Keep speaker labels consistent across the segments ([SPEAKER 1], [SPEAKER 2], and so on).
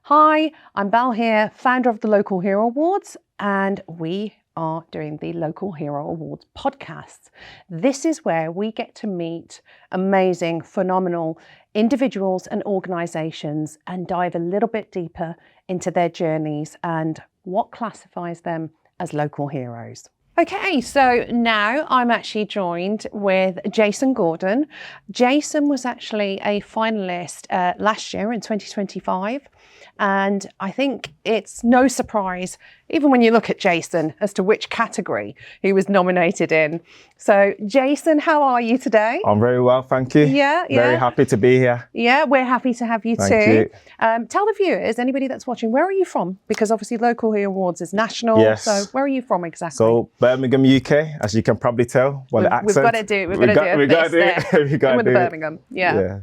[SPEAKER 1] Hi, I'm Belle here, founder of the Local Hero Awards, and we are doing the Local Hero Awards podcast. This is where we get to meet amazing, phenomenal individuals and organisations and dive a little bit deeper into their journeys and what classifies them as local heroes. Okay, so now I'm actually joined with Jason Gordon. Jason was actually a finalist last year in 2025. And I think it's no surprise, even when you look at Jason, as to which category he was nominated in. So, Jason, how are you today?
[SPEAKER 2] I'm very well, thank you.
[SPEAKER 1] Yeah.
[SPEAKER 2] Very happy to be here.
[SPEAKER 1] Yeah, we're happy to have you
[SPEAKER 2] Thank
[SPEAKER 1] too.
[SPEAKER 2] you.
[SPEAKER 1] Tell the viewers, anybody that's watching, where are you from? Because obviously Local Hero Awards is national.
[SPEAKER 2] Yes.
[SPEAKER 1] So where are you from exactly?
[SPEAKER 2] So Birmingham, UK, as you can probably tell by the accent.
[SPEAKER 1] We've got to do it. We've got to do it.
[SPEAKER 2] We got to
[SPEAKER 1] with
[SPEAKER 2] do it.
[SPEAKER 1] Birmingham. Yeah.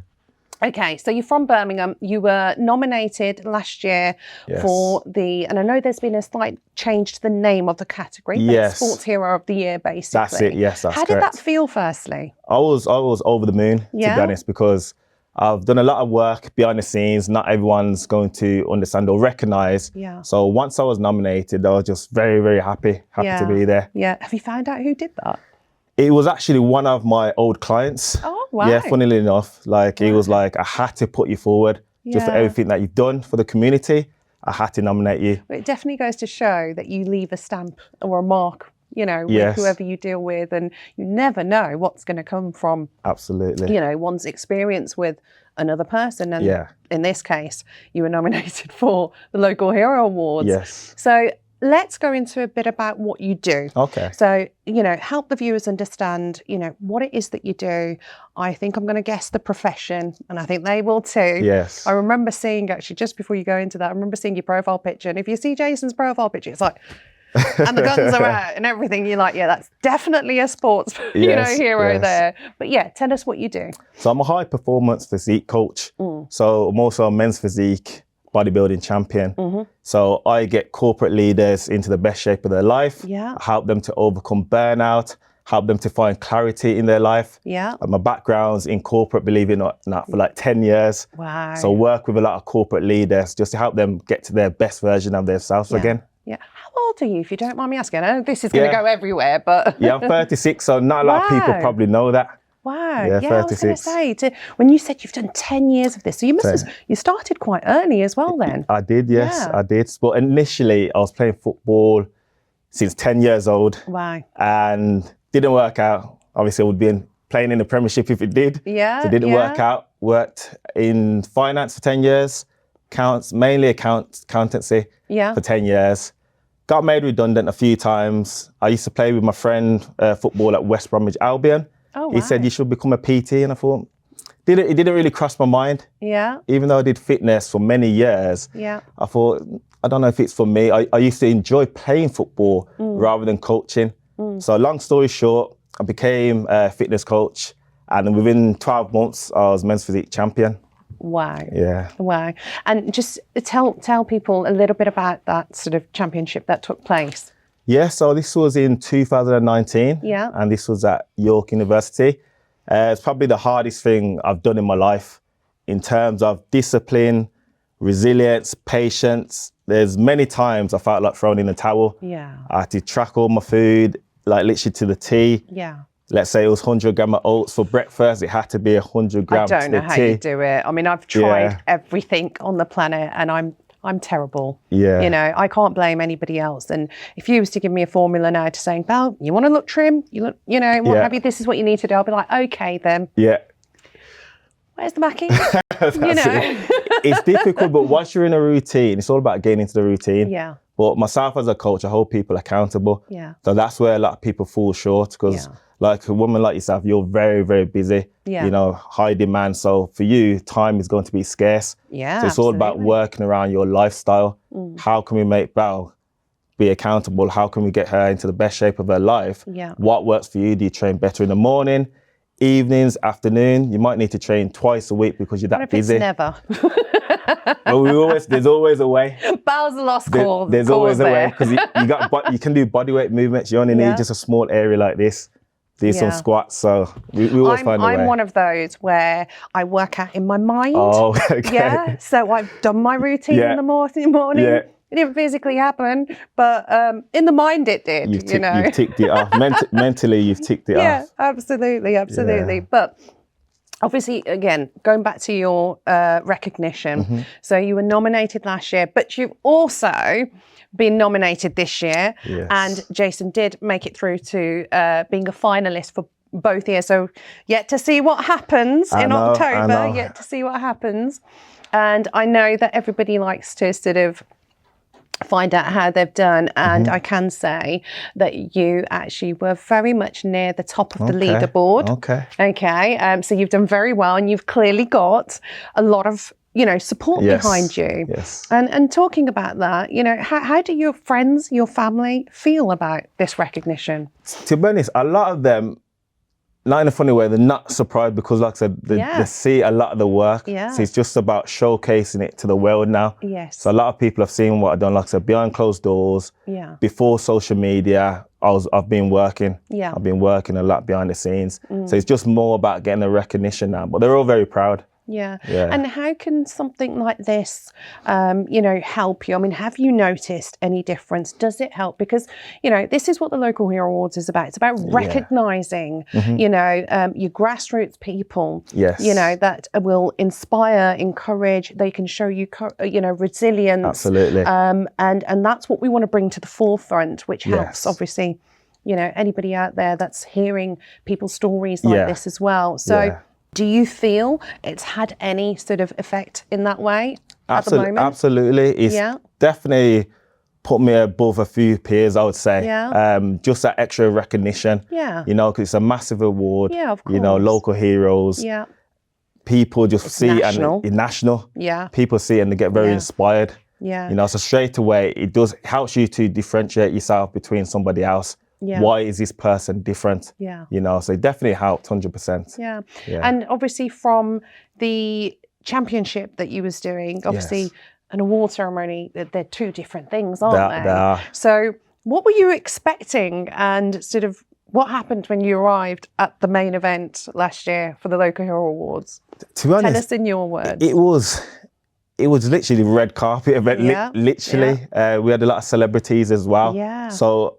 [SPEAKER 1] Okay, so you're from Birmingham. You were nominated last year for and I know there's been a slight change to the name of the category, but it's Sports Hero of the Year, basically.
[SPEAKER 2] That's it, yes, that's
[SPEAKER 1] How did that feel, firstly?
[SPEAKER 2] I was over the moon, to be honest, because I've done a lot of work behind the scenes. Not everyone's going to understand or recognise.
[SPEAKER 1] Yeah.
[SPEAKER 2] So once I was nominated, I was just very, very happy to be there.
[SPEAKER 1] Yeah. Have you found out who did that?
[SPEAKER 2] It was actually one of my old clients.
[SPEAKER 1] Oh, wow.
[SPEAKER 2] Yeah, funnily enough, it was like, I had to put you forward just for everything that you've done for the community. I had to nominate you.
[SPEAKER 1] But it definitely goes to show that you leave a stamp or a mark, with whoever you deal with, and you never know what's going to come from.
[SPEAKER 2] Absolutely.
[SPEAKER 1] One's experience with another person. And in this case, you were nominated for the Local Hero Awards.
[SPEAKER 2] Yes.
[SPEAKER 1] So let's go into a bit about what you do.
[SPEAKER 2] Okay.
[SPEAKER 1] So, help the viewers understand, what it is that you do. I think I'm going to guess the profession, and I think they will too.
[SPEAKER 2] Yes.
[SPEAKER 1] I remember seeing, actually, just before you go into that, I remember seeing your profile picture. And if you see Jason's profile picture, it's like, and the guns are out and everything, you're like, yeah, that's definitely a sports, hero there. But yeah, tell us what you do.
[SPEAKER 2] So I'm a high performance physique coach. So I'm also a men's physique bodybuilding champion. So I get corporate leaders into the best shape of their life.
[SPEAKER 1] Yeah.
[SPEAKER 2] Help them to overcome burnout, help them to find clarity in their life.
[SPEAKER 1] Yeah.
[SPEAKER 2] My background's in corporate, believe it or not, for like 10 years.
[SPEAKER 1] Wow.
[SPEAKER 2] So work with a lot of corporate leaders just to help them get to their best version of themselves again.
[SPEAKER 1] Yeah. How old are you, if you don't mind me asking? I know this is going to go everywhere, but...
[SPEAKER 2] Yeah, I'm 36, so not a lot of people probably know that.
[SPEAKER 1] Wow.
[SPEAKER 2] Yeah, 36.
[SPEAKER 1] I was going to say, when you said you've done 10 years of this, so you started quite early as well then.
[SPEAKER 2] I did, yes, I did. But initially, I was playing football since 10 years old.
[SPEAKER 1] Wow.
[SPEAKER 2] And didn't work out. Obviously, I would be playing in the Premiership if it did.
[SPEAKER 1] Yeah.
[SPEAKER 2] So it didn't work out. Worked in finance for 10 years, mainly accountancy for 10 years. Got made redundant a few times. I used to play with my friend football at West Bromwich Albion.
[SPEAKER 1] Oh, wow.
[SPEAKER 2] He said, you should become a PT. And I thought, it didn't really cross my mind.
[SPEAKER 1] Yeah.
[SPEAKER 2] Even though I did fitness for many years, I thought, I don't know if it's for me. I used to enjoy playing football rather than coaching. So long story short, I became a fitness coach. And within 12 months, I was men's physique champion.
[SPEAKER 1] Wow.
[SPEAKER 2] Yeah.
[SPEAKER 1] Wow. And just tell people a little bit about that sort of championship that took place.
[SPEAKER 2] Yeah, so this was in 2019.
[SPEAKER 1] Yeah.
[SPEAKER 2] And this was at York University. It's probably the hardest thing I've done in my life in terms of discipline, resilience, patience. There's many times I felt like throwing in the towel.
[SPEAKER 1] Yeah.
[SPEAKER 2] I had to track all my food, like literally to the T.
[SPEAKER 1] Yeah.
[SPEAKER 2] Let's say it was 100 gram of oats for breakfast. It had to be 100 grams to the T.
[SPEAKER 1] I don't know how you do it. I mean, I've tried everything on the planet and I'm terrible.
[SPEAKER 2] Yeah.
[SPEAKER 1] I can't blame anybody else. And if you was to give me a formula now to saying, Belle, you want to look trim, what have you, this is what you need to do, I'll be like, okay then.
[SPEAKER 2] Yeah.
[SPEAKER 1] Where's the backing?
[SPEAKER 2] It's difficult, but once you're in a routine, it's all about getting into the routine.
[SPEAKER 1] Yeah.
[SPEAKER 2] But myself as a coach, I hold people accountable.
[SPEAKER 1] Yeah.
[SPEAKER 2] So that's where a lot of people fall short because like a woman like yourself, you're very, very busy, high demand. So for you, time is going to be scarce.
[SPEAKER 1] Yeah,
[SPEAKER 2] so it's all about working around your lifestyle. How can we make Belle be accountable? How can we get her into the best shape of her life?
[SPEAKER 1] Yeah.
[SPEAKER 2] What works for you? Do you train better in the morning, evenings, afternoon? You might need to train twice a week because you're that busy.
[SPEAKER 1] It's never.
[SPEAKER 2] Well, there's always a way.
[SPEAKER 1] Belle's a lost cause.
[SPEAKER 2] There's always a way because you can do body weight movements. You only need just a small area like this. do some squats. So we always find a way.
[SPEAKER 1] I'm one of those where I work out in my mind.
[SPEAKER 2] Oh, okay.
[SPEAKER 1] Yeah. So I've done my routine in the morning.
[SPEAKER 2] Yeah.
[SPEAKER 1] It didn't physically happen, but in the mind it did.
[SPEAKER 2] You've
[SPEAKER 1] know,
[SPEAKER 2] ticked it off. Mentally, you've ticked it off.
[SPEAKER 1] Yeah, absolutely.
[SPEAKER 2] Yeah.
[SPEAKER 1] But obviously, again, going back to your recognition. So you were nominated last year, but you've also been nominated this year.
[SPEAKER 2] Yes.
[SPEAKER 1] And Jason did make it through to being a finalist for both years. So yet to see what happens in October, yet to see what happens. And I know that everybody likes to sort of find out how they've done, and I can say that you actually were very much near the top of the leaderboard. So you've done very well, and you've clearly got a lot of support behind you.
[SPEAKER 2] Yes.
[SPEAKER 1] And talking about that, how do your friends, your family feel about this recognition?
[SPEAKER 2] To be honest, a lot of them, not in a funny way, they're not surprised because, like I said, they see a lot of the work.
[SPEAKER 1] Yeah.
[SPEAKER 2] So it's just about showcasing it to the world now.
[SPEAKER 1] Yes.
[SPEAKER 2] So a lot of people have seen what I've done, like I said, behind closed doors.
[SPEAKER 1] Yeah.
[SPEAKER 2] Before social media, I've been working.
[SPEAKER 1] Yeah.
[SPEAKER 2] I've been working a lot behind the scenes. So it's just more about getting the recognition now. But they're all very proud.
[SPEAKER 1] Yeah. And how can something like this, help you? I mean, have you noticed any difference? Does it help? Because, this is what the Local Hero Awards is about. It's about recognising, your grassroots people, that will inspire, encourage, they can show you, resilience.
[SPEAKER 2] Absolutely.
[SPEAKER 1] And that's what we want to bring to the forefront, which helps, obviously, anybody out there that's hearing people's stories like this as well. So do you feel it's had any sort of effect in that way at the moment?
[SPEAKER 2] Absolutely. It's definitely put me above a few peers, I would say.
[SPEAKER 1] Yeah.
[SPEAKER 2] Just that extra recognition.
[SPEAKER 1] Yeah.
[SPEAKER 2] Because it's a massive award.
[SPEAKER 1] Yeah, of course.
[SPEAKER 2] Local heroes.
[SPEAKER 1] Yeah.
[SPEAKER 2] People just see
[SPEAKER 1] national.
[SPEAKER 2] and it's national.
[SPEAKER 1] Yeah.
[SPEAKER 2] People see it and they get very inspired.
[SPEAKER 1] Yeah.
[SPEAKER 2] So straight away, it helps you to differentiate yourself between somebody else.
[SPEAKER 1] Yeah.
[SPEAKER 2] Why is this person different?
[SPEAKER 1] Yeah.
[SPEAKER 2] So it definitely helped 100%.
[SPEAKER 1] Yeah. And obviously from the championship that you was doing, obviously an award ceremony, they're two different things, aren't they?
[SPEAKER 2] They are.
[SPEAKER 1] So what were you expecting, and sort of what happened when you arrived at the main event last year for the Local Hero Awards?
[SPEAKER 2] To be honest,
[SPEAKER 1] tell us in your words.
[SPEAKER 2] It was literally the red carpet event, literally. We had a lot of celebrities as well.
[SPEAKER 1] Yeah.
[SPEAKER 2] So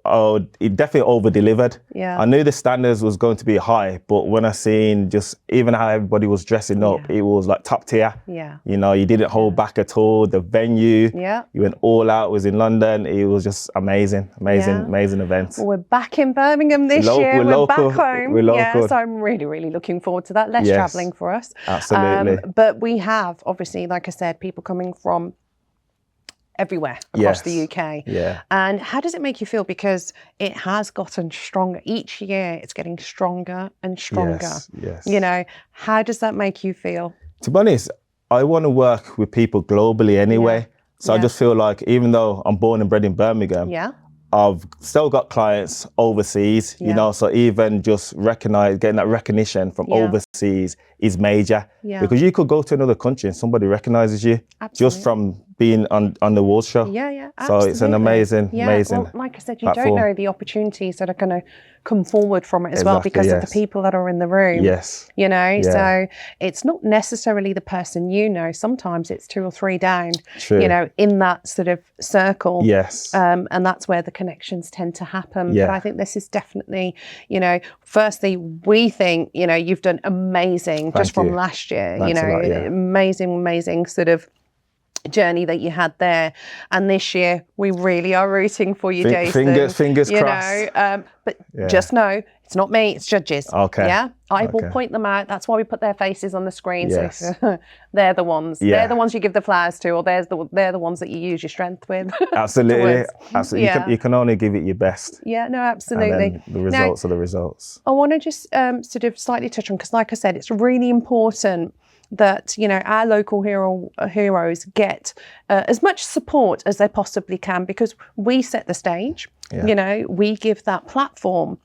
[SPEAKER 2] it definitely over-delivered.
[SPEAKER 1] Yeah.
[SPEAKER 2] I knew the standards was going to be high, but when I seen just even how everybody was dressing up, it was like top tier.
[SPEAKER 1] Yeah.
[SPEAKER 2] You didn't hold back at all. The venue, you went all out, was in London. It was just amazing event.
[SPEAKER 1] Well, we're back in Birmingham this year. We're back home.
[SPEAKER 2] We're local.
[SPEAKER 1] Yeah, so I'm really, really looking forward to that. Less travelling for us.
[SPEAKER 2] Absolutely.
[SPEAKER 1] But we have, obviously, like I said, people coming from everywhere across the UK.
[SPEAKER 2] Yeah.
[SPEAKER 1] And how does it make you feel? Because it has gotten stronger. Each year it's getting stronger and stronger.
[SPEAKER 2] Yes.
[SPEAKER 1] How does that make you feel?
[SPEAKER 2] To be honest, I want to work with people globally anyway. So I just feel like even though I'm born and bred in Birmingham, I've still got clients overseas, so even just getting that recognition from overseas is major. Yeah. Because you could go to another country and somebody recognizes you just from being on the awards show.
[SPEAKER 1] Yeah,
[SPEAKER 2] so it's an amazing
[SPEAKER 1] well, like I said, you don't know the opportunities that are going to come forward from it as well, because of the people that are in the room.
[SPEAKER 2] Yes.
[SPEAKER 1] So it's not necessarily the person sometimes it's 2 or 3 down, in that sort of circle.
[SPEAKER 2] Yes.
[SPEAKER 1] And that's where the connections tend to happen. But I think this is definitely, firstly, we think, you've done amazing from last year, amazing sort of journey that you had there, and this year we really are rooting for you, Jason.
[SPEAKER 2] Fingers crossed.
[SPEAKER 1] But just know it's not me, it's judges.
[SPEAKER 2] Okay.
[SPEAKER 1] Yeah, I will point them out. That's why we put their faces on the screen.
[SPEAKER 2] Yes.
[SPEAKER 1] So they're the ones. They're the ones you give the flowers to, or they're the ones that you use your strength with.
[SPEAKER 2] Absolutely. You can only give it your best.
[SPEAKER 1] Yeah, no, absolutely.
[SPEAKER 2] And then the results are the results.
[SPEAKER 1] I want to just sort of slightly touch on, because like I said, it's really important that our local heroes get as much support as they possibly can, because we set the stage. We give that platform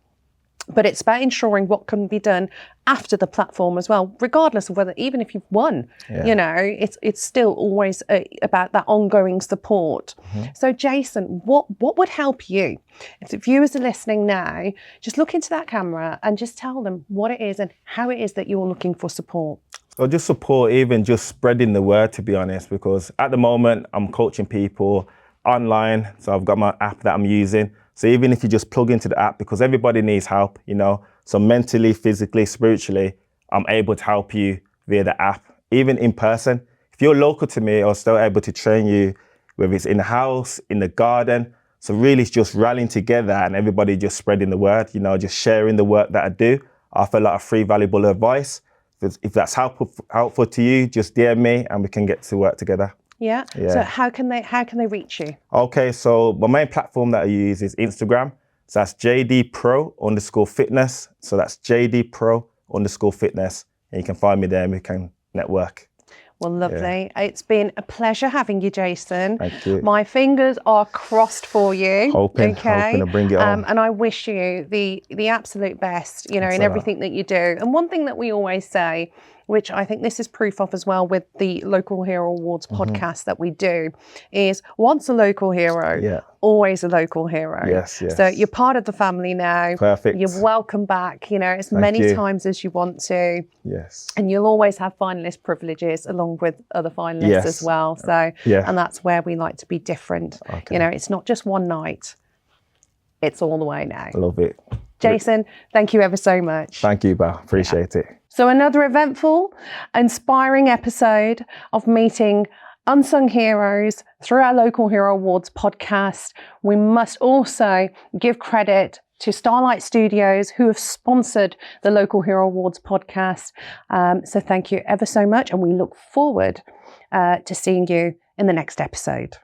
[SPEAKER 1] But it's about ensuring what can be done after the platform as well, regardless of whether, even if you've won, you know, it's still always about that ongoing support. So Jason, what would help you? If the viewers are listening now, just look into that camera and just tell them what it is and how it is that you're looking for support.
[SPEAKER 2] Or just support, even just spreading the word, to be honest, because at the moment I'm coaching people online. So I've got my app that I'm using. So even if you just plug into the app, because everybody needs help, you know, so mentally, physically, spiritually, I'm able to help you via the app, even in person. If you're local to me, I'm still able to train you, whether it's in the house, in the garden. So really it's just rallying together and everybody just spreading the word, you know, just sharing the work that I do. I offer a lot of free, valuable advice. If that's helpful to you, just DM me and we can get to work together.
[SPEAKER 1] Yeah. So how can they reach you? Okay,
[SPEAKER 2] so my main platform that I use is Instagram. So that's jdpro_fitness. So that's jdpro_fitness. And you can find me there and we can network.
[SPEAKER 1] Well, lovely. Yeah. It's been a pleasure having you, Jason.
[SPEAKER 2] Thank you.
[SPEAKER 1] My fingers are crossed for you.
[SPEAKER 2] Hoping to bring it on.
[SPEAKER 1] And I wish you the absolute best, you know, in everything that you do. And one thing that we always say, which I think this is proof of as well with the Local Hero Awards podcast that we do, is once a local hero, always a local hero.
[SPEAKER 2] Yes.
[SPEAKER 1] So you're part of the family now.
[SPEAKER 2] Perfect.
[SPEAKER 1] You're welcome back, you know, as many times as you want to.
[SPEAKER 2] Yes.
[SPEAKER 1] And you'll always have finalist privileges along with other finalists as well. So, and that's where we like to be different. Okay. You know, it's not just one night. It's all the way now.
[SPEAKER 2] I love it.
[SPEAKER 1] Jason, thank you ever so much.
[SPEAKER 2] Thank you, Belle. Appreciate it.
[SPEAKER 1] So another eventful, inspiring episode of meeting unsung heroes through our Local Hero Awards podcast. We must also give credit to Starlight Studios, who have sponsored the Local Hero Awards podcast. So thank you ever so much. And we look forward to seeing you in the next episode.